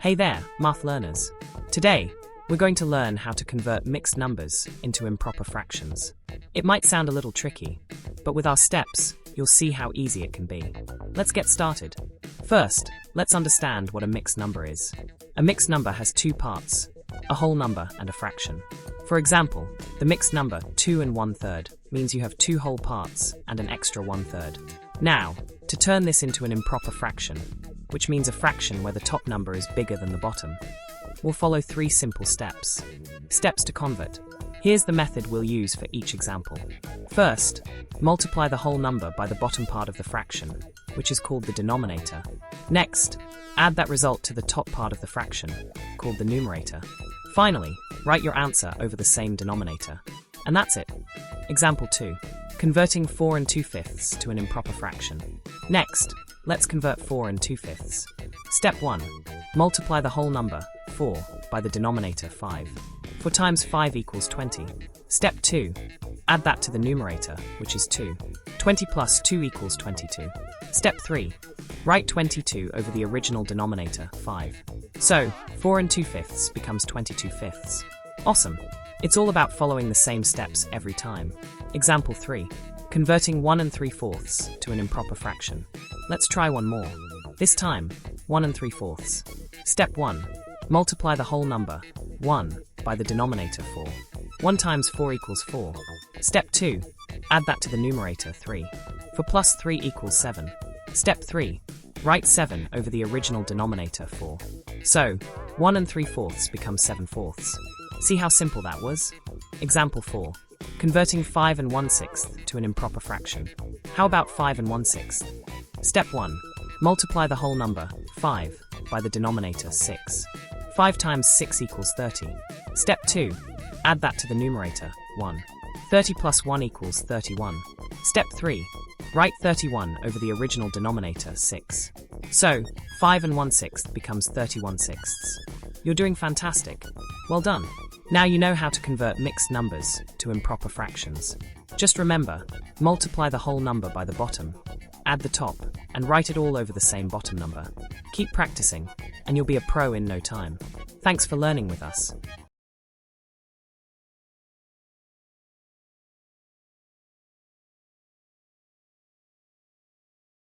Hey there, math learners. Today, we're going to learn how to convert mixed numbers into improper fractions. It might sound a little tricky, but with our steps, you'll see how easy it can be. Let's get started. First, let's understand what a mixed number is. A mixed number has two parts, a whole number and a fraction. For example, the mixed number 2 1/3 means you have two whole parts and an extra 1/3. Now, to turn this into an improper fraction, which means a fraction where the top number is bigger than the bottom, we'll follow 3 simple steps. Steps to convert. Here's the method we'll use for each example. First, multiply the whole number by the bottom part of the fraction, which is called the denominator. Next, add that result to the top part of the fraction, called the numerator. Finally, write your answer over the same denominator. And that's it. Example 2. Converting 4 2/5 to an improper fraction. Next, let's convert 4 2/5. Step 1. Multiply the whole number, 4, by the denominator, 5. 4 times 5 equals 20. Step 2. Add that to the numerator, which is 2. 20 plus 2 equals 22. Step 3. Write 22 over the original denominator, 5. So, 4 2/5 becomes 22/5. Awesome! It's all about following the same steps every time. Example 3. Converting 1 3/4 to an improper fraction. Let's try one more. This time, 1 3/4. Step 1. Multiply the whole number, 1, by the denominator, 4. 1 times 4 equals 4. Step 2. Add that to the numerator, 3. 4 plus 3 equals 7. Step 3. Write 7 over the original denominator, 4. So, 1 3/4 becomes 7/4. See how simple that was? Example 4. Converting 5 1/6 to an improper fraction. How about 5 1/6? Step 1. Multiply the whole number, 5, by the denominator, 6. 5 times 6 equals 30. Step 2. Add that to the numerator, 1. 30 plus 1 equals 31. Step 3. Write 31 over the original denominator, 6. So, 5 1/6 becomes 31/6. You're doing fantastic. Well done. Now you know how to convert mixed numbers to improper fractions. Just remember, multiply the whole number by the bottom, add the top, and write it all over the same bottom number. Keep practicing, and you'll be a pro in no time. Thanks for learning with us.